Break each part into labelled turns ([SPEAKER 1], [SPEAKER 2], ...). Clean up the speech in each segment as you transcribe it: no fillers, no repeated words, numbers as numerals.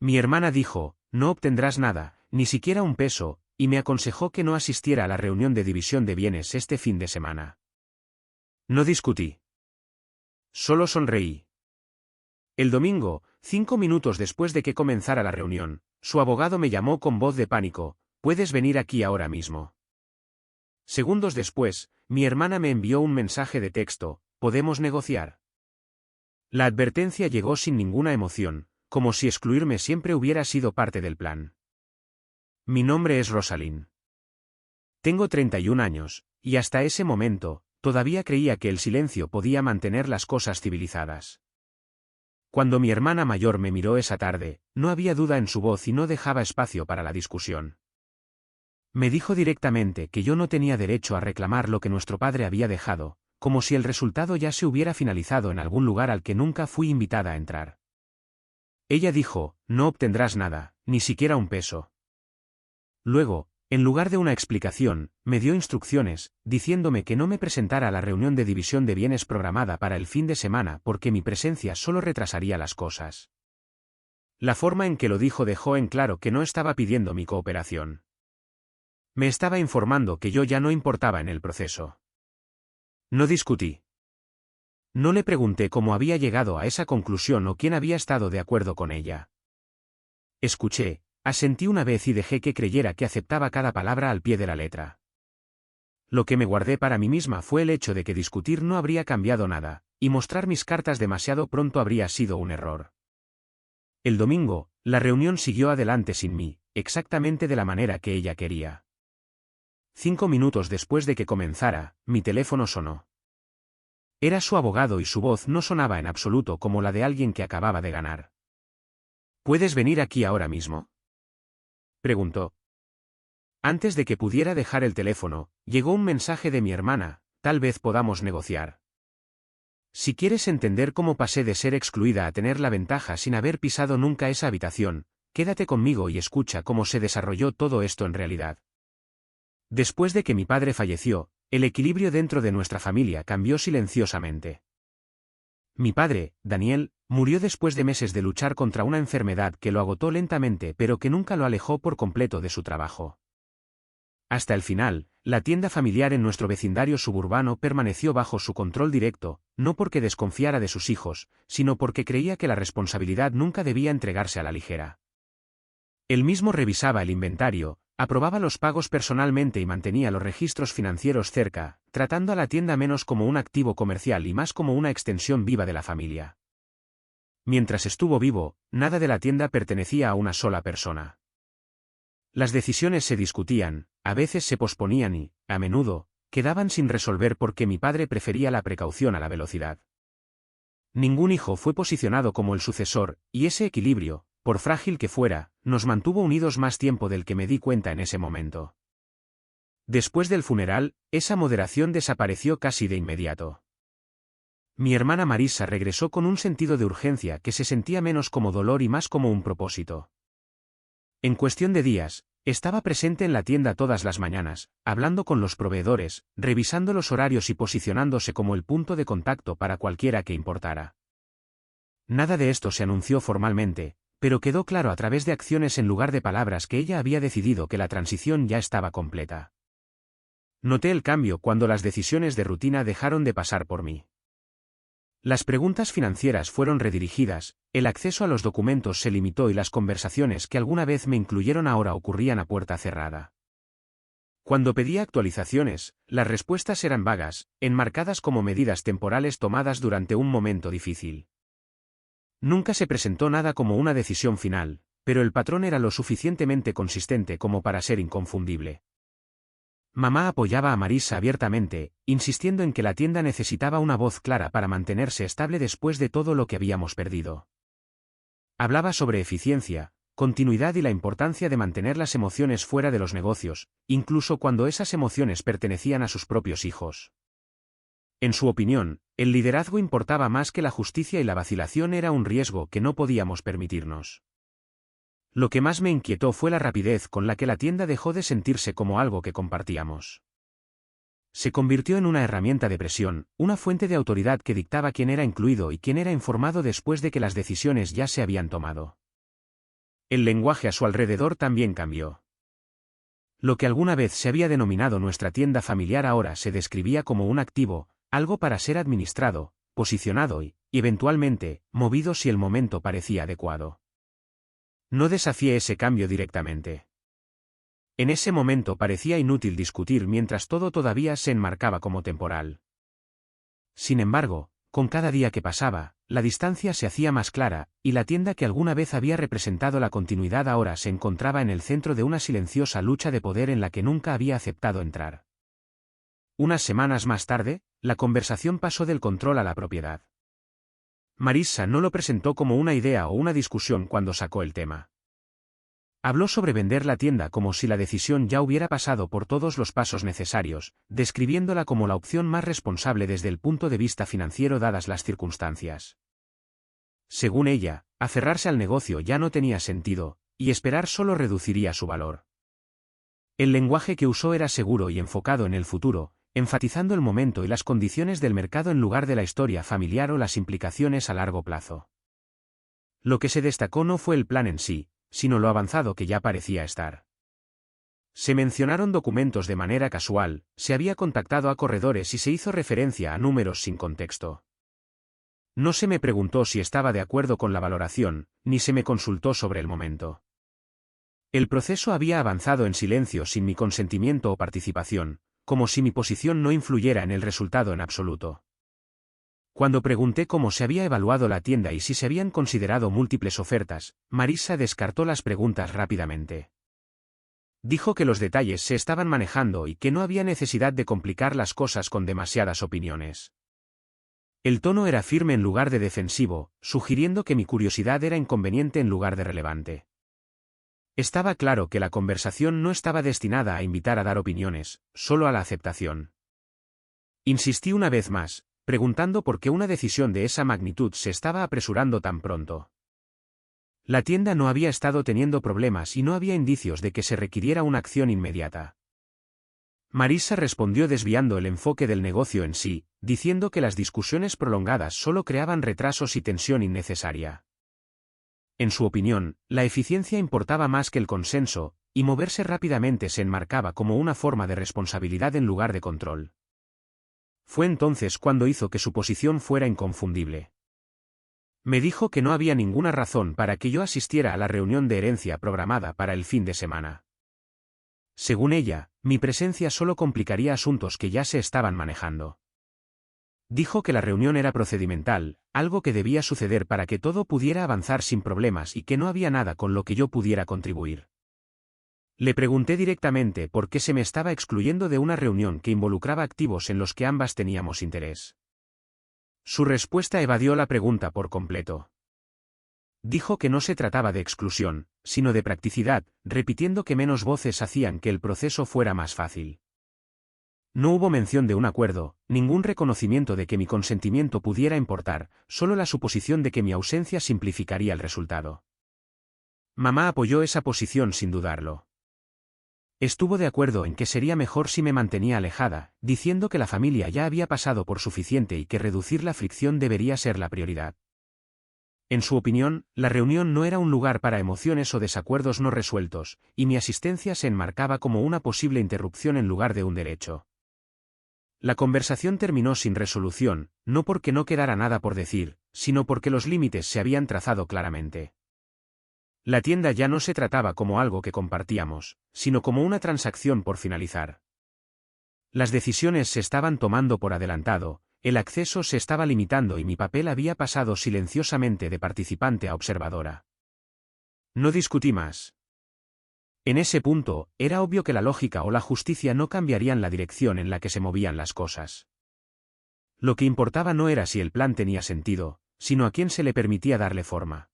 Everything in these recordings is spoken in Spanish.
[SPEAKER 1] Mi hermana dijo, no obtendrás nada, ni siquiera un peso, y me aconsejó que no asistiera a la reunión de división de bienes este fin de semana. No discutí. Solo sonreí. El domingo, 5 minutos después de que comenzara la reunión, su abogado me llamó con voz de pánico, «¿Puedes venir aquí ahora mismo?». Segundos después, mi hermana me envió un mensaje de texto, «¿Podemos negociar?». La advertencia llegó sin ninguna emoción, como si excluirme siempre hubiera sido parte del plan. Mi nombre es Rosalind. Tengo 31 años, y hasta ese momento, todavía creía que el silencio podía mantener las cosas civilizadas. Cuando mi hermana mayor me miró esa tarde, no había duda en su voz y no dejaba espacio para la discusión. Me dijo directamente que yo no tenía derecho a reclamar lo que nuestro padre había dejado, como si el resultado ya se hubiera finalizado en algún lugar al que nunca fui invitada a entrar. Ella dijo, no obtendrás nada, ni siquiera un peso. Luego, en lugar de una explicación, me dio instrucciones, diciéndome que no me presentara a la reunión de división de bienes programada para el fin de semana porque mi presencia solo retrasaría las cosas. La forma en que lo dijo dejó en claro que no estaba pidiendo mi cooperación. Me estaba informando que yo ya no importaba en el proceso. No discutí. No le pregunté cómo había llegado a esa conclusión o quién había estado de acuerdo con ella. Escuché, asentí una vez y dejé que creyera que aceptaba cada palabra al pie de la letra. Lo que me guardé para mí misma fue el hecho de que discutir no habría cambiado nada, y mostrar mis cartas demasiado pronto habría sido un error. El domingo, la reunión siguió adelante sin mí, exactamente de la manera que ella quería. 5 minutos después de que comenzara, mi teléfono sonó. Era su abogado y su voz no sonaba en absoluto como la de alguien que acababa de ganar. ¿Puedes venir aquí ahora mismo?, preguntó. Antes de que pudiera dejar el teléfono, llegó un mensaje de mi hermana, tal vez podamos negociar. Si quieres entender cómo pasé de ser excluida a tener la ventaja sin haber pisado nunca esa habitación, quédate conmigo y escucha cómo se desarrolló todo esto en realidad. Después de que mi padre falleció, el equilibrio dentro de nuestra familia cambió silenciosamente. Mi padre, Daniel, murió después de meses de luchar contra una enfermedad que lo agotó lentamente pero que nunca lo alejó por completo de su trabajo. Hasta el final, la tienda familiar en nuestro vecindario suburbano permaneció bajo su control directo, no porque desconfiara de sus hijos, sino porque creía que la responsabilidad nunca debía entregarse a la ligera. Él mismo revisaba el inventario, aprobaba los pagos personalmente y mantenía los registros financieros cerca, tratando a la tienda menos como un activo comercial y más como una extensión viva de la familia. Mientras estuvo vivo, nada de la tienda pertenecía a una sola persona. Las decisiones se discutían, a veces se posponían y, a menudo, quedaban sin resolver porque mi padre prefería la precaución a la velocidad. Ningún hijo fue posicionado como el sucesor, y ese equilibrio, por frágil que fuera, nos mantuvo unidos más tiempo del que me di cuenta en ese momento. Después del funeral, esa moderación desapareció casi de inmediato. Mi hermana Marisa regresó con un sentido de urgencia que se sentía menos como dolor y más como un propósito. En cuestión de días, estaba presente en la tienda todas las mañanas, hablando con los proveedores, revisando los horarios y posicionándose como el punto de contacto para cualquiera que importara. Nada de esto se anunció formalmente, pero quedó claro a través de acciones en lugar de palabras que ella había decidido que la transición ya estaba completa. Noté el cambio cuando las decisiones de rutina dejaron de pasar por mí. Las preguntas financieras fueron redirigidas, el acceso a los documentos se limitó y las conversaciones que alguna vez me incluyeron ahora ocurrían a puerta cerrada. Cuando pedía actualizaciones, las respuestas eran vagas, enmarcadas como medidas temporales tomadas durante un momento difícil. Nunca se presentó nada como una decisión final, pero el patrón era lo suficientemente consistente como para ser inconfundible. Mamá apoyaba a Marisa abiertamente, insistiendo en que la tienda necesitaba una voz clara para mantenerse estable después de todo lo que habíamos perdido. Hablaba sobre eficiencia, continuidad y la importancia de mantener las emociones fuera de los negocios, incluso cuando esas emociones pertenecían a sus propios hijos. En su opinión, el liderazgo importaba más que la justicia y la vacilación era un riesgo que no podíamos permitirnos. Lo que más me inquietó fue la rapidez con la que la tienda dejó de sentirse como algo que compartíamos. Se convirtió en una herramienta de presión, una fuente de autoridad que dictaba quién era incluido y quién era informado después de que las decisiones ya se habían tomado. El lenguaje a su alrededor también cambió. Lo que alguna vez se había denominado nuestra tienda familiar ahora se describía como un activo, algo para ser administrado, posicionado y, eventualmente, movido si el momento parecía adecuado. No desafié ese cambio directamente. En ese momento parecía inútil discutir mientras todo todavía se enmarcaba como temporal. Sin embargo, con cada día que pasaba, la distancia se hacía más clara, y la tienda que alguna vez había representado la continuidad ahora se encontraba en el centro de una silenciosa lucha de poder en la que nunca había aceptado entrar. Unas semanas más tarde, la conversación pasó del control a la propiedad. Marissa no lo presentó como una idea o una discusión cuando sacó el tema. Habló sobre vender la tienda como si la decisión ya hubiera pasado por todos los pasos necesarios, describiéndola como la opción más responsable desde el punto de vista financiero dadas las circunstancias. Según ella, aferrarse al negocio ya no tenía sentido, y esperar solo reduciría su valor. El lenguaje que usó era seguro y enfocado en el futuro, enfatizando el momento y las condiciones del mercado en lugar de la historia familiar o las implicaciones a largo plazo. Lo que se destacó no fue el plan en sí, sino lo avanzado que ya parecía estar. Se mencionaron documentos de manera casual, se había contactado a corredores y se hizo referencia a números sin contexto. No se me preguntó si estaba de acuerdo con la valoración, ni se me consultó sobre el momento. El proceso había avanzado en silencio sin mi consentimiento o participación, como si mi posición no influyera en el resultado en absoluto. Cuando pregunté cómo se había evaluado la tienda y si se habían considerado múltiples ofertas, Marissa descartó las preguntas rápidamente. Dijo que los detalles se estaban manejando y que no había necesidad de complicar las cosas con demasiadas opiniones. El tono era firme en lugar de defensivo, sugiriendo que mi curiosidad era inconveniente en lugar de relevante. Estaba claro que la conversación no estaba destinada a invitar a dar opiniones, solo a la aceptación. Insistí una vez más, preguntando por qué una decisión de esa magnitud se estaba apresurando tan pronto. La tienda no había estado teniendo problemas y no había indicios de que se requiriera una acción inmediata. Marissa respondió desviando el enfoque del negocio en sí, diciendo que las discusiones prolongadas solo creaban retrasos y tensión innecesaria. En su opinión, la eficiencia importaba más que el consenso, y moverse rápidamente se enmarcaba como una forma de responsabilidad en lugar de control. Fue entonces cuando hizo que su posición fuera inconfundible. Me dijo que no había ninguna razón para que yo asistiera a la reunión de herencia programada para el fin de semana. Según ella, mi presencia solo complicaría asuntos que ya se estaban manejando. Dijo que la reunión era procedimental, algo que debía suceder para que todo pudiera avanzar sin problemas y que no había nada con lo que yo pudiera contribuir. Le pregunté directamente por qué se me estaba excluyendo de una reunión que involucraba activos en los que ambas teníamos interés. Su respuesta evadió la pregunta por completo. Dijo que no se trataba de exclusión, sino de practicidad, repitiendo que menos voces hacían que el proceso fuera más fácil. No hubo mención de un acuerdo, ningún reconocimiento de que mi consentimiento pudiera importar, solo la suposición de que mi ausencia simplificaría el resultado. Mamá apoyó esa posición sin dudarlo. Estuvo de acuerdo en que sería mejor si me mantenía alejada, diciendo que la familia ya había pasado por suficiente y que reducir la fricción debería ser la prioridad. En su opinión, la reunión no era un lugar para emociones o desacuerdos no resueltos, y mi asistencia se enmarcaba como una posible interrupción en lugar de un derecho. La conversación terminó sin resolución, no porque no quedara nada por decir, sino porque los límites se habían trazado claramente. La tienda ya no se trataba como algo que compartíamos, sino como una transacción por finalizar. Las decisiones se estaban tomando por adelantado, el acceso se estaba limitando y mi papel había pasado silenciosamente de participante a observadora. No discutí más. En ese punto, era obvio que la lógica o la justicia no cambiarían la dirección en la que se movían las cosas. Lo que importaba no era si el plan tenía sentido, sino a quién se le permitía darle forma.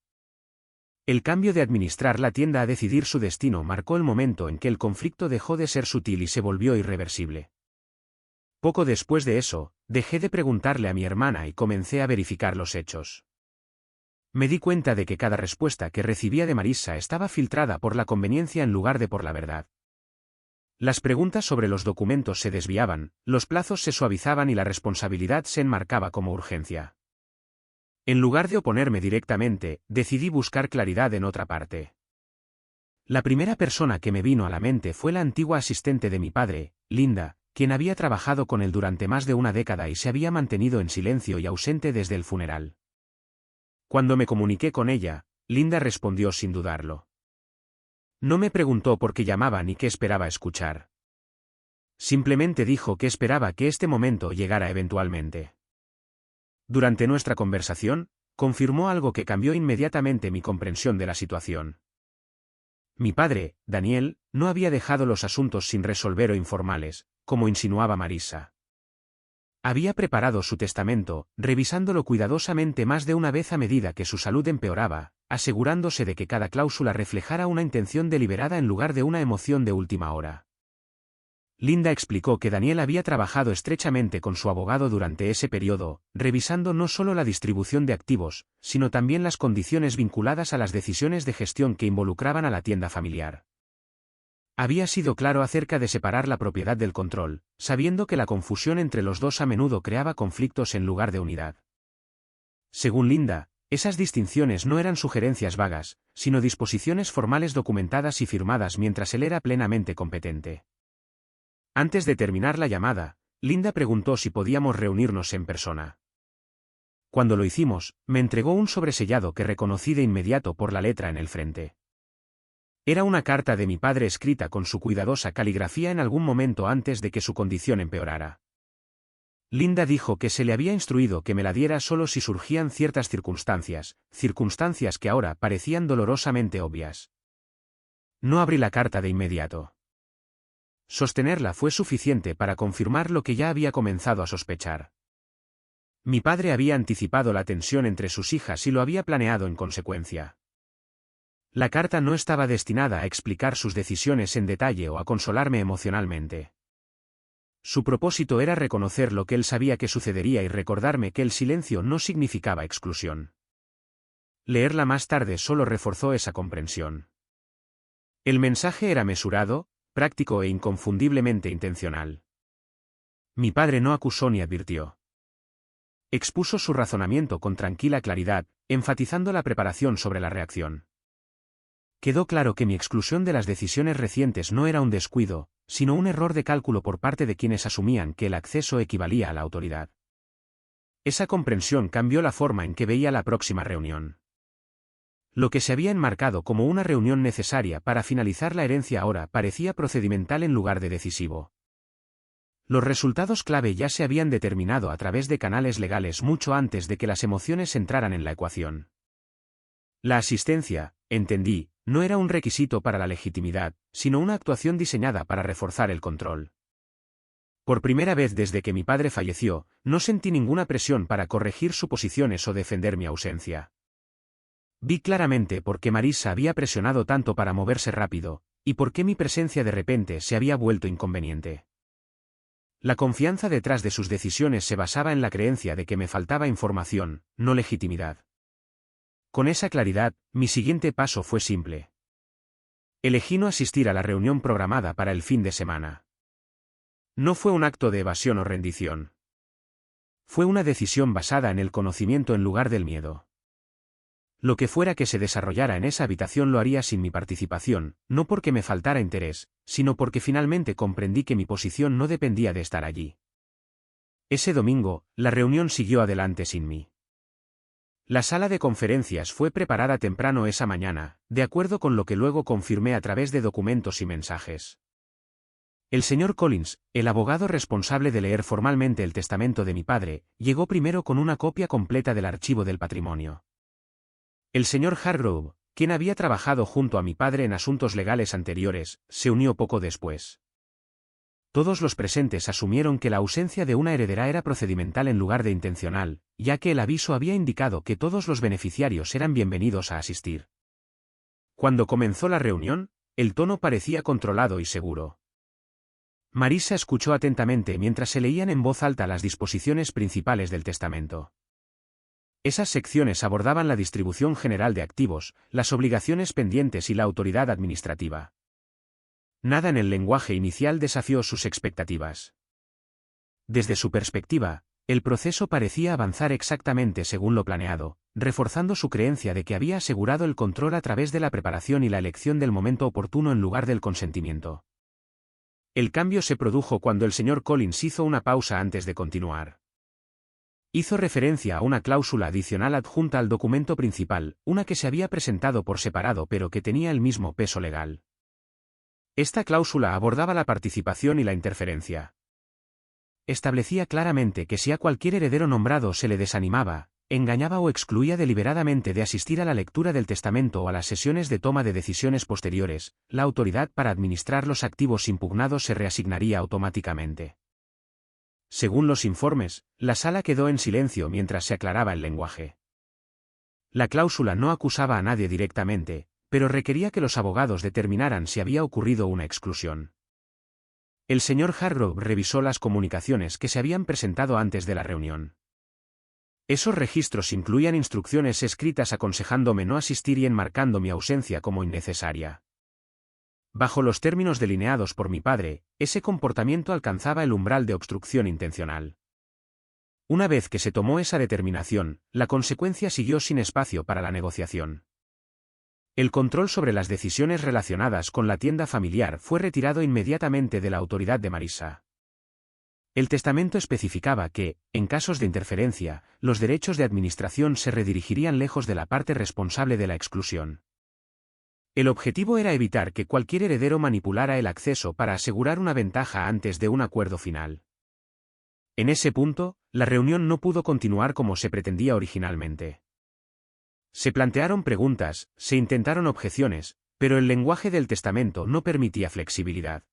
[SPEAKER 1] El cambio de administrar la tienda a decidir su destino marcó el momento en que el conflicto dejó de ser sutil y se volvió irreversible. Poco después de eso, dejé de preguntarle a mi hermana y comencé a verificar los hechos. Me di cuenta de que cada respuesta que recibía de Marissa estaba filtrada por la conveniencia en lugar de por la verdad. Las preguntas sobre los documentos se desviaban, los plazos se suavizaban y la responsabilidad se enmarcaba como urgencia. En lugar de oponerme directamente, decidí buscar claridad en otra parte. La primera persona que me vino a la mente fue la antigua asistente de mi padre, Linda, quien había trabajado con él durante más de una década y se había mantenido en silencio y ausente desde el funeral. Cuando me comuniqué con ella, Linda respondió sin dudarlo. No me preguntó por qué llamaba ni qué esperaba escuchar. Simplemente dijo que esperaba que este momento llegara eventualmente. Durante nuestra conversación, confirmó algo que cambió inmediatamente mi comprensión de la situación. Mi padre, Daniel, no había dejado los asuntos sin resolver o informales, como insinuaba Marisa. Había preparado su testamento, revisándolo cuidadosamente más de una vez a medida que su salud empeoraba, asegurándose de que cada cláusula reflejara una intención deliberada en lugar de una emoción de última hora. Linda explicó que Daniel había trabajado estrechamente con su abogado durante ese periodo, revisando no solo la distribución de activos, sino también las condiciones vinculadas a las decisiones de gestión que involucraban a la tienda familiar. Había sido claro acerca de separar la propiedad del control, sabiendo que la confusión entre los dos a menudo creaba conflictos en lugar de unidad. Según Linda, esas distinciones no eran sugerencias vagas, sino disposiciones formales documentadas y firmadas mientras él era plenamente competente. Antes de terminar la llamada, Linda preguntó si podíamos reunirnos en persona. Cuando lo hicimos, me entregó un sobresellado que reconocí de inmediato por la letra en el frente. Era una carta de mi padre escrita con su cuidadosa caligrafía en algún momento antes de que su condición empeorara. Linda dijo que se le había instruido que me la diera solo si surgían ciertas circunstancias que ahora parecían dolorosamente obvias. No abrí la carta de inmediato. Sostenerla fue suficiente para confirmar lo que ya había comenzado a sospechar. Mi padre había anticipado la tensión entre sus hijas y lo había planeado en consecuencia. La carta no estaba destinada a explicar sus decisiones en detalle o a consolarme emocionalmente. Su propósito era reconocer lo que él sabía que sucedería y recordarme que el silencio no significaba exclusión. Leerla más tarde solo reforzó esa comprensión. El mensaje era mesurado, práctico e inconfundiblemente intencional. Mi padre no acusó ni advirtió. Expuso su razonamiento con tranquila claridad, enfatizando la preparación sobre la reacción. Quedó claro que mi exclusión de las decisiones recientes no era un descuido, sino un error de cálculo por parte de quienes asumían que el acceso equivalía a la autoridad. Esa comprensión cambió la forma en que veía la próxima reunión. Lo que se había enmarcado como una reunión necesaria para finalizar la herencia ahora parecía procedimental en lugar de decisivo. Los resultados clave ya se habían determinado a través de canales legales mucho antes de que las emociones entraran en la ecuación. La asistencia, entendí, no era un requisito para la legitimidad, sino una actuación diseñada para reforzar el control. Por primera vez desde que mi padre falleció, no sentí ninguna presión para corregir suposiciones o defender mi ausencia. Vi claramente por qué Marisa había presionado tanto para moverse rápido, y por qué mi presencia de repente se había vuelto inconveniente. La confianza detrás de sus decisiones se basaba en la creencia de que me faltaba información, no legitimidad. Con esa claridad, mi siguiente paso fue simple. Elegí no asistir a la reunión programada para el fin de semana. No fue un acto de evasión o rendición. Fue una decisión basada en el conocimiento en lugar del miedo. Lo que fuera que se desarrollara en esa habitación lo haría sin mi participación, no porque me faltara interés, sino porque finalmente comprendí que mi posición no dependía de estar allí. Ese domingo, la reunión siguió adelante sin mí. La sala de conferencias fue preparada temprano esa mañana, de acuerdo con lo que luego confirmé a través de documentos y mensajes. El señor Collins, el abogado responsable de leer formalmente el testamento de mi padre, llegó primero con una copia completa del archivo del patrimonio. El señor Hargrove, quien había trabajado junto a mi padre en asuntos legales anteriores, se unió poco después. Todos los presentes asumieron que la ausencia de una heredera era procedimental en lugar de intencional, ya que el aviso había indicado que todos los beneficiarios eran bienvenidos a asistir. Cuando comenzó la reunión, el tono parecía controlado y seguro. Marisa escuchó atentamente mientras se leían en voz alta las disposiciones principales del testamento. Esas secciones abordaban la distribución general de activos, las obligaciones pendientes y la autoridad administrativa. Nada en el lenguaje inicial desafió sus expectativas. Desde su perspectiva, el proceso parecía avanzar exactamente según lo planeado, reforzando su creencia de que había asegurado el control a través de la preparación y la elección del momento oportuno en lugar del consentimiento. El cambio se produjo cuando el señor Collins hizo una pausa antes de continuar. Hizo referencia a una cláusula adicional adjunta al documento principal, una que se había presentado por separado pero que tenía el mismo peso legal. Esta cláusula abordaba la participación y la interferencia. Establecía claramente que si a cualquier heredero nombrado se le desanimaba, engañaba o excluía deliberadamente de asistir a la lectura del testamento o a las sesiones de toma de decisiones posteriores, la autoridad para administrar los activos impugnados se reasignaría automáticamente. Según los informes, la sala quedó en silencio mientras se aclaraba el lenguaje. La cláusula no acusaba a nadie directamente, pero requería que los abogados determinaran si había ocurrido una exclusión. El señor Hargrove revisó las comunicaciones que se habían presentado antes de la reunión. Esos registros incluían instrucciones escritas aconsejándome no asistir y enmarcando mi ausencia como innecesaria. Bajo los términos delineados por mi padre, ese comportamiento alcanzaba el umbral de obstrucción intencional. Una vez que se tomó esa determinación, la consecuencia siguió sin espacio para la negociación. El control sobre las decisiones relacionadas con la tienda familiar fue retirado inmediatamente de la autoridad de Marissa. El testamento especificaba que, en casos de interferencia, los derechos de administración se redirigirían lejos de la parte responsable de la exclusión. El objetivo era evitar que cualquier heredero manipulara el acceso para asegurar una ventaja antes de un acuerdo final. En ese punto, la reunión no pudo continuar como se pretendía originalmente. Se plantearon preguntas, se intentaron objeciones, pero el lenguaje del testamento no permitía flexibilidad.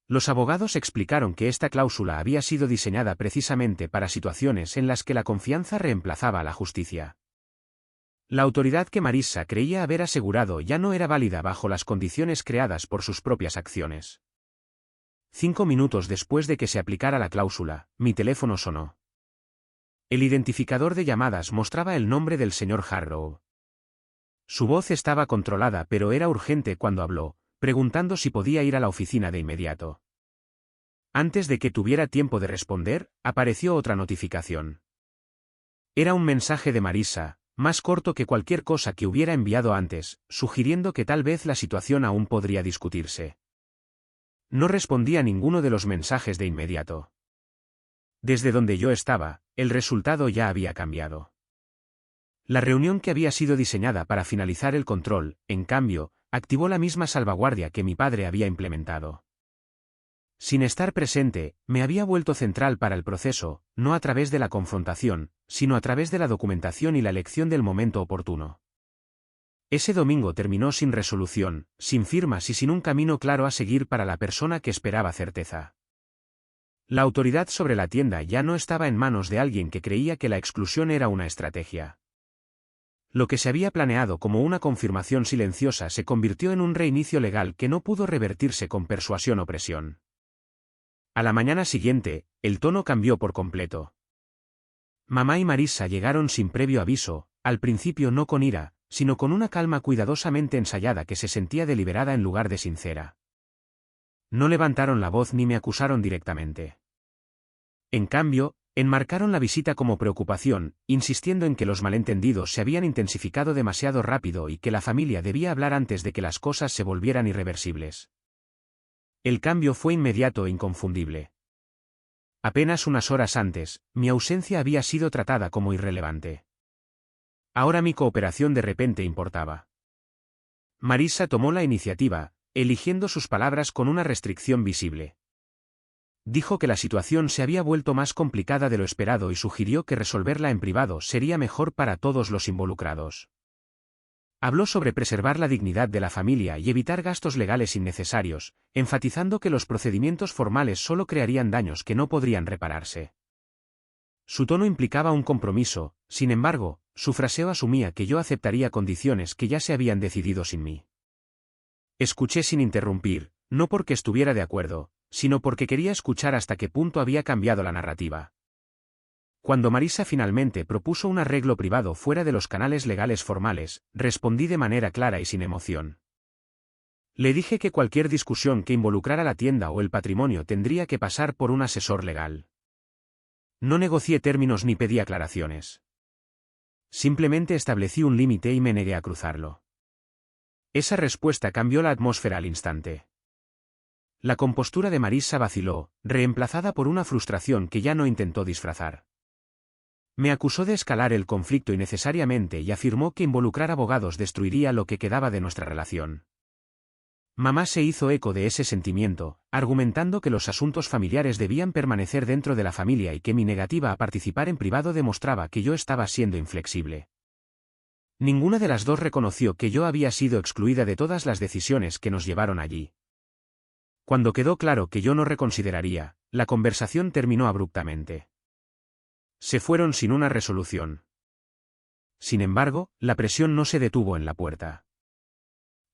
[SPEAKER 1] Los abogados explicaron que esta cláusula había sido diseñada precisamente para situaciones en las que la confianza reemplazaba a la justicia. La autoridad que Marissa creía haber asegurado ya no era válida bajo las condiciones creadas por sus propias acciones. 5 minutos después de que se aplicara la cláusula, mi teléfono sonó. El identificador de llamadas mostraba el nombre del señor Hargrove. Su voz estaba controlada pero era urgente cuando habló, preguntando si podía ir a la oficina de inmediato. Antes de que tuviera tiempo de responder, apareció otra notificación. Era un mensaje de Marissa, más corto que cualquier cosa que hubiera enviado antes, sugiriendo que tal vez la situación aún podría discutirse. No respondí a ninguno de los mensajes de inmediato. Desde donde yo estaba, el resultado ya había cambiado. La reunión que había sido diseñada para finalizar el control, en cambio, activó la misma salvaguardia que mi padre había implementado. Sin estar presente, me había vuelto central para el proceso, no a través de la confrontación, sino a través de la documentación y la elección del momento oportuno. Ese domingo terminó sin resolución, sin firmas y sin un camino claro a seguir para la persona que esperaba certeza. La autoridad sobre la tienda ya no estaba en manos de alguien que creía que la exclusión era una estrategia. Lo que se había planeado como una confirmación silenciosa se convirtió en un reinicio legal que no pudo revertirse con persuasión o presión. A la mañana siguiente, el tono cambió por completo. Mamá y Marissa llegaron sin previo aviso, al principio no con ira, sino con una calma cuidadosamente ensayada que se sentía deliberada en lugar de sincera. No levantaron la voz ni me acusaron directamente. En cambio, enmarcaron la visita como preocupación, insistiendo en que los malentendidos se habían intensificado demasiado rápido y que la familia debía hablar antes de que las cosas se volvieran irreversibles. El cambio fue inmediato e inconfundible. Apenas unas horas antes, mi ausencia había sido tratada como irrelevante. Ahora mi cooperación de repente importaba. Marissa tomó la iniciativa, eligiendo sus palabras con una restricción visible. Dijo que la situación se había vuelto más complicada de lo esperado y sugirió que resolverla en privado sería mejor para todos los involucrados. Habló sobre preservar la dignidad de la familia y evitar gastos legales innecesarios, enfatizando que los procedimientos formales solo crearían daños que no podrían repararse. Su tono implicaba un compromiso, sin embargo, su fraseo asumía que yo aceptaría condiciones que ya se habían decidido sin mí. Escuché sin interrumpir, no porque estuviera de acuerdo, sino porque quería escuchar hasta qué punto había cambiado la narrativa. Cuando Marissa finalmente propuso un arreglo privado fuera de los canales legales formales, respondí de manera clara y sin emoción. Le dije que cualquier discusión que involucrara la tienda o el patrimonio tendría que pasar por un asesor legal. No negocié términos ni pedí aclaraciones. Simplemente establecí un límite y me negué a cruzarlo. Esa respuesta cambió la atmósfera al instante. La compostura de Marisa vaciló, reemplazada por una frustración que ya no intentó disfrazar. Me acusó de escalar el conflicto innecesariamente y afirmó que involucrar abogados destruiría lo que quedaba de nuestra relación. Mamá se hizo eco de ese sentimiento, argumentando que los asuntos familiares debían permanecer dentro de la familia y que mi negativa a participar en privado demostraba que yo estaba siendo inflexible. Ninguna de las dos reconoció que yo había sido excluida de todas las decisiones que nos llevaron allí. Cuando quedó claro que yo no reconsideraría, la conversación terminó abruptamente. Se fueron sin una resolución. Sin embargo, la presión no se detuvo en la puerta.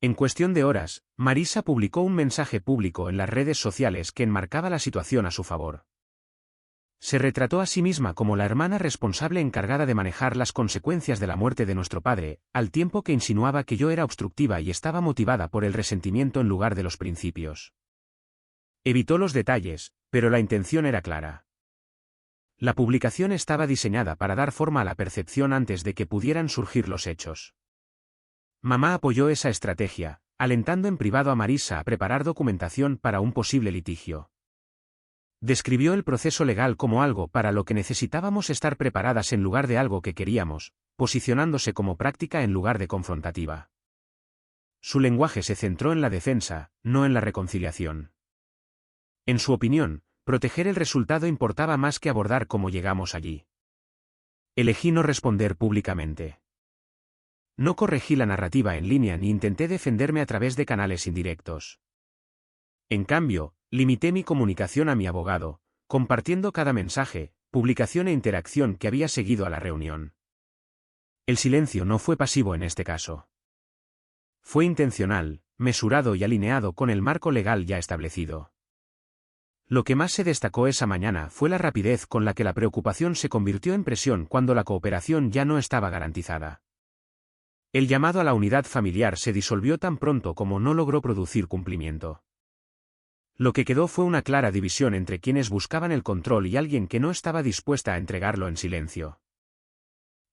[SPEAKER 1] En cuestión de horas, Marisa publicó un mensaje público en las redes sociales que enmarcaba la situación a su favor. Se retrató a sí misma como la hermana responsable encargada de manejar las consecuencias de la muerte de nuestro padre, al tiempo que insinuaba que yo era obstructiva y estaba motivada por el resentimiento en lugar de los principios. Evitó los detalles, pero la intención era clara. La publicación estaba diseñada para dar forma a la percepción antes de que pudieran surgir los hechos. Mamá apoyó esa estrategia, alentando en privado a Marisa a preparar documentación para un posible litigio. Describió el proceso legal como algo para lo que necesitábamos estar preparadas en lugar de algo que queríamos, posicionándose como práctica en lugar de confrontativa. Su lenguaje se centró en la defensa, no en la reconciliación. En su opinión, proteger el resultado importaba más que abordar cómo llegamos allí. Elegí no responder públicamente. No corregí la narrativa en línea ni intenté defenderme a través de canales indirectos. En cambio, limité mi comunicación a mi abogado, compartiendo cada mensaje, publicación e interacción que había seguido a la reunión. El silencio no fue pasivo en este caso. Fue intencional, mesurado y alineado con el marco legal ya establecido. Lo que más se destacó esa mañana fue la rapidez con la que la preocupación se convirtió en presión cuando la cooperación ya no estaba garantizada. El llamado a la unidad familiar se disolvió tan pronto como no logró producir cumplimiento. Lo que quedó fue una clara división entre quienes buscaban el control y alguien que no estaba dispuesta a entregarlo en silencio.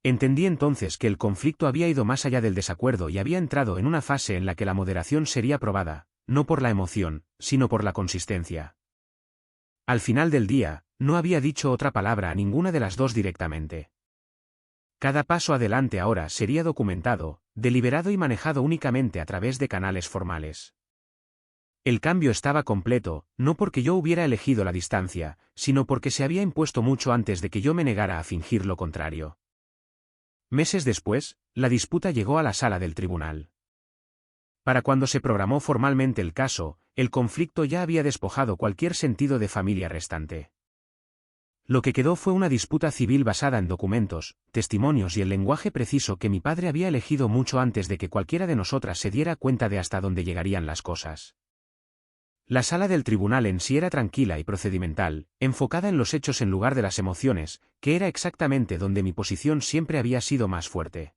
[SPEAKER 1] Entendí entonces que el conflicto había ido más allá del desacuerdo y había entrado en una fase en la que la moderación sería probada, no por la emoción, sino por la consistencia. Al final del día, no había dicho otra palabra a ninguna de las dos directamente. Cada paso adelante ahora sería documentado, deliberado y manejado únicamente a través de canales formales. El cambio estaba completo, no porque yo hubiera elegido la distancia, sino porque se había impuesto mucho antes de que yo me negara a fingir lo contrario. Meses después, la disputa llegó a la sala del tribunal. Para cuando se programó formalmente el caso, el conflicto ya había despojado cualquier sentido de familia restante. Lo que quedó fue una disputa civil basada en documentos, testimonios y el lenguaje preciso que mi padre había elegido mucho antes de que cualquiera de nosotras se diera cuenta de hasta dónde llegarían las cosas. La sala del tribunal en sí era tranquila y procedimental, enfocada en los hechos en lugar de las emociones, que era exactamente donde mi posición siempre había sido más fuerte.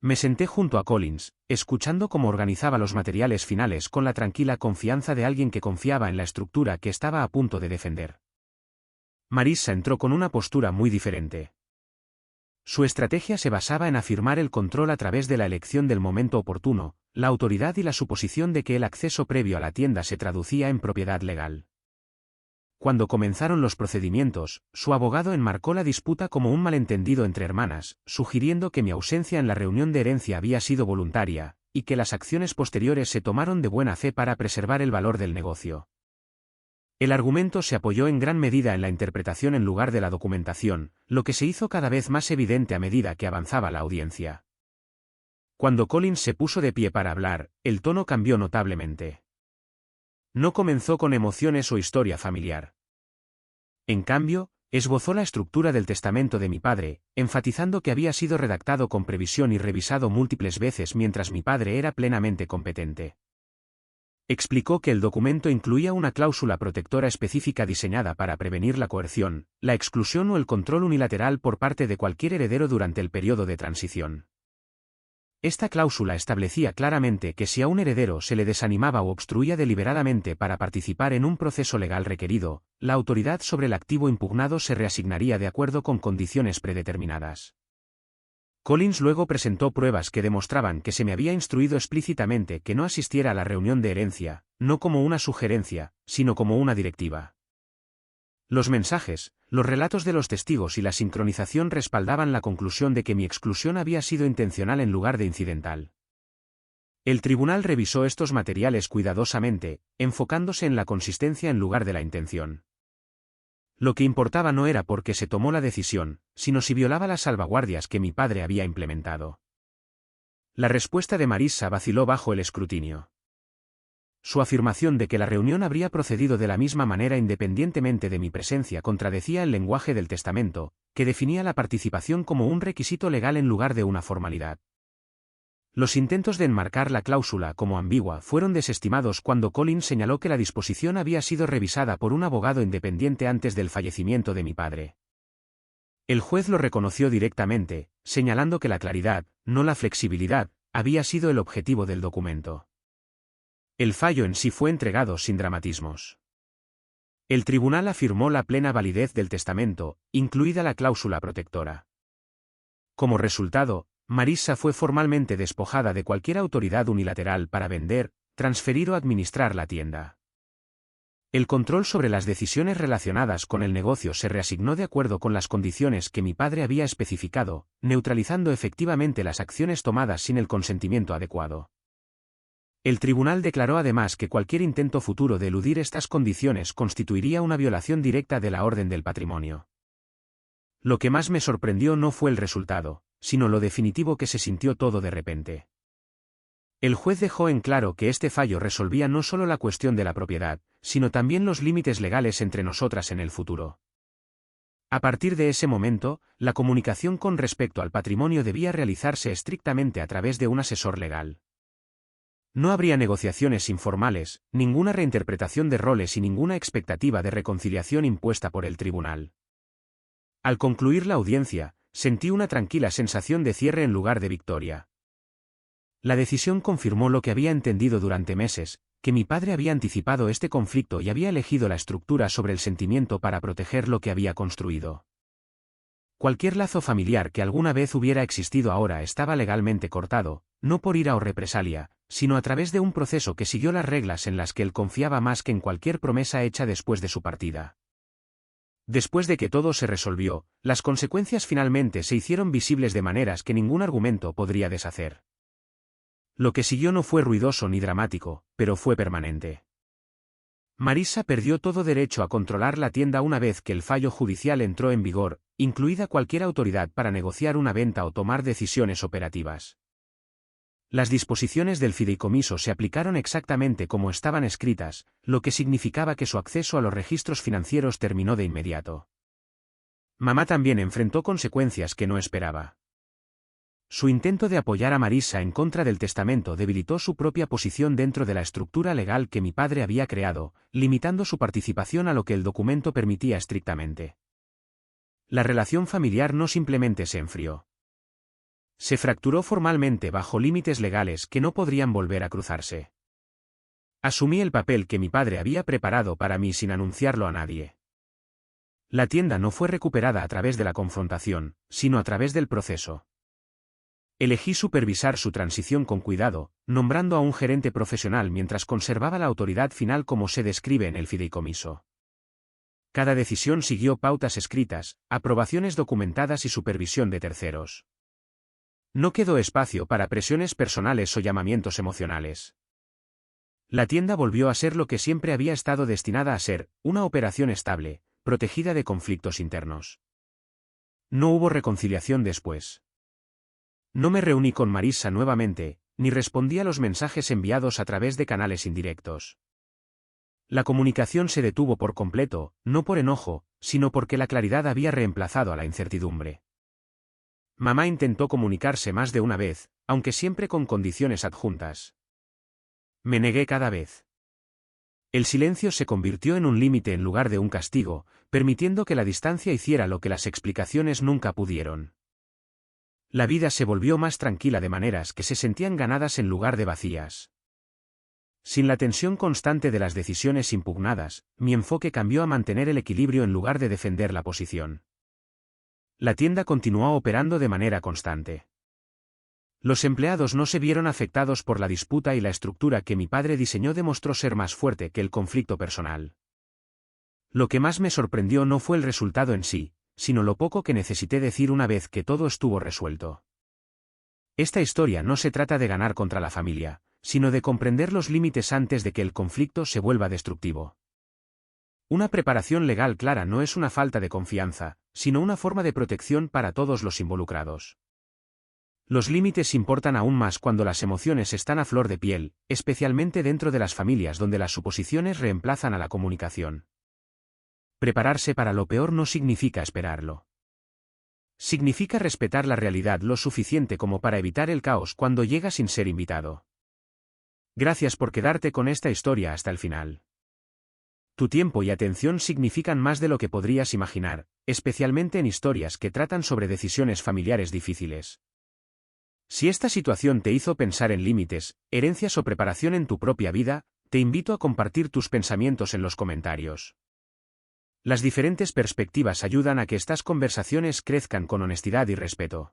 [SPEAKER 1] Me senté junto a Collins, escuchando cómo organizaba los materiales finales con la tranquila confianza de alguien que confiaba en la estructura que estaba a punto de defender. Marisa entró con una postura muy diferente. Su estrategia se basaba en afirmar el control a través de la elección del momento oportuno, la autoridad y la suposición de que el acceso previo a la tienda se traducía en propiedad legal. Cuando comenzaron los procedimientos, su abogado enmarcó la disputa como un malentendido entre hermanas, sugiriendo que mi ausencia en la reunión de herencia había sido voluntaria, y que las acciones posteriores se tomaron de buena fe para preservar el valor del negocio. El argumento se apoyó en gran medida en la interpretación en lugar de la documentación, lo que se hizo cada vez más evidente a medida que avanzaba la audiencia. Cuando Collins se puso de pie para hablar, el tono cambió notablemente. No comenzó con emociones o historia familiar. En cambio, esbozó la estructura del testamento de mi padre, enfatizando que había sido redactado con previsión y revisado múltiples veces mientras mi padre era plenamente competente. Explicó que el documento incluía una cláusula protectora específica diseñada para prevenir la coerción, la exclusión o el control unilateral por parte de cualquier heredero durante el periodo de transición. Esta cláusula establecía claramente que si a un heredero se le desanimaba o obstruía deliberadamente para participar en un proceso legal requerido, la autoridad sobre el activo impugnado se reasignaría de acuerdo con condiciones predeterminadas. Collins luego presentó pruebas que demostraban que se me había instruido explícitamente que no asistiera a la reunión de herencia, no como una sugerencia, sino como una directiva. Los mensajes, los relatos de los testigos y la sincronización respaldaban la conclusión de que mi exclusión había sido intencional en lugar de incidental. El tribunal revisó estos materiales cuidadosamente, enfocándose en la consistencia en lugar de la intención. Lo que importaba no era por qué se tomó la decisión, sino si violaba las salvaguardias que mi padre había implementado. La respuesta de Marissa vaciló bajo el escrutinio. Su afirmación de que la reunión habría procedido de la misma manera independientemente de mi presencia contradecía el lenguaje del testamento, que definía la participación como un requisito legal en lugar de una formalidad. Los intentos de enmarcar la cláusula como ambigua fueron desestimados cuando Collins señaló que la disposición había sido revisada por un abogado independiente antes del fallecimiento de mi padre. El juez lo reconoció directamente, señalando que la claridad, no la flexibilidad, había sido el objetivo del documento. El fallo en sí fue entregado sin dramatismos. El tribunal afirmó la plena validez del testamento, incluida la cláusula protectora. Como resultado, Marissa fue formalmente despojada de cualquier autoridad unilateral para vender, transferir o administrar la tienda. El control sobre las decisiones relacionadas con el negocio se reasignó de acuerdo con las condiciones que mi padre había especificado, neutralizando efectivamente las acciones tomadas sin el consentimiento adecuado. El tribunal declaró además que cualquier intento futuro de eludir estas condiciones constituiría una violación directa de la orden del patrimonio. Lo que más me sorprendió no fue el resultado, sino lo definitivo que se sintió todo de repente. El juez dejó en claro que este fallo resolvía no solo la cuestión de la propiedad, sino también los límites legales entre nosotras en el futuro. A partir de ese momento, la comunicación con respecto al patrimonio debía realizarse estrictamente a través de un asesor legal. No habría negociaciones informales, ninguna reinterpretación de roles y ninguna expectativa de reconciliación impuesta por el tribunal. Al concluir la audiencia, sentí una tranquila sensación de cierre en lugar de victoria. La decisión confirmó lo que había entendido durante meses, que mi padre había anticipado este conflicto y había elegido la estructura sobre el sentimiento para proteger lo que había construido. Cualquier lazo familiar que alguna vez hubiera existido ahora estaba legalmente cortado, no por ira o represalia, sino a través de un proceso que siguió las reglas en las que él confiaba más que en cualquier promesa hecha después de su partida. Después de que todo se resolvió, las consecuencias finalmente se hicieron visibles de maneras que ningún argumento podría deshacer. Lo que siguió no fue ruidoso ni dramático, pero fue permanente. Marissa perdió todo derecho a controlar la tienda una vez que el fallo judicial entró en vigor, incluida cualquier autoridad para negociar una venta o tomar decisiones operativas. Las disposiciones del fideicomiso se aplicaron exactamente como estaban escritas, lo que significaba que su acceso a los registros financieros terminó de inmediato. Mamá también enfrentó consecuencias que no esperaba. Su intento de apoyar a Marissa en contra del testamento debilitó su propia posición dentro de la estructura legal que mi padre había creado, limitando su participación a lo que el documento permitía estrictamente. La relación familiar no simplemente se enfrió. Se fracturó formalmente bajo límites legales que no podrían volver a cruzarse. Asumí el papel que mi padre había preparado para mí sin anunciarlo a nadie. La tienda no fue recuperada a través de la confrontación, sino a través del proceso. Elegí supervisar su transición con cuidado, nombrando a un gerente profesional mientras conservaba la autoridad final como se describe en el fideicomiso. Cada decisión siguió pautas escritas, aprobaciones documentadas y supervisión de terceros. No quedó espacio para presiones personales o llamamientos emocionales. La tienda volvió a ser lo que siempre había estado destinada a ser, una operación estable, protegida de conflictos internos. No hubo reconciliación después. No me reuní con Marissa nuevamente, ni respondí a los mensajes enviados a través de canales indirectos. La comunicación se detuvo por completo, no por enojo, sino porque la claridad había reemplazado a la incertidumbre. Mamá intentó comunicarse más de una vez, aunque siempre con condiciones adjuntas. Me negué cada vez. El silencio se convirtió en un límite en lugar de un castigo, permitiendo que la distancia hiciera lo que las explicaciones nunca pudieron. La vida se volvió más tranquila de maneras que se sentían ganadas en lugar de vacías. Sin la tensión constante de las decisiones impugnadas, mi enfoque cambió a mantener el equilibrio en lugar de defender la posición. La tienda continuó operando de manera constante. Los empleados no se vieron afectados por la disputa y la estructura que mi padre diseñó demostró ser más fuerte que el conflicto personal. Lo que más me sorprendió no fue el resultado en sí, sino lo poco que necesité decir una vez que todo estuvo resuelto. Esta historia no se trata de ganar contra la familia, sino de comprender los límites antes de que el conflicto se vuelva destructivo. Una preparación legal clara no es una falta de confianza, sino una forma de protección para todos los involucrados. Los límites importan aún más cuando las emociones están a flor de piel, especialmente dentro de las familias donde las suposiciones reemplazan a la comunicación. Prepararse para lo peor no significa esperarlo. Significa respetar la realidad lo suficiente como para evitar el caos cuando llega sin ser invitado. Gracias por quedarte con esta historia hasta el final. Tu tiempo y atención significan más de lo que podrías imaginar, especialmente en historias que tratan sobre decisiones familiares difíciles. Si esta situación te hizo pensar en límites, herencias o preparación en tu propia vida, te invito a compartir tus pensamientos en los comentarios. Las diferentes perspectivas ayudan a que estas conversaciones crezcan con honestidad y respeto.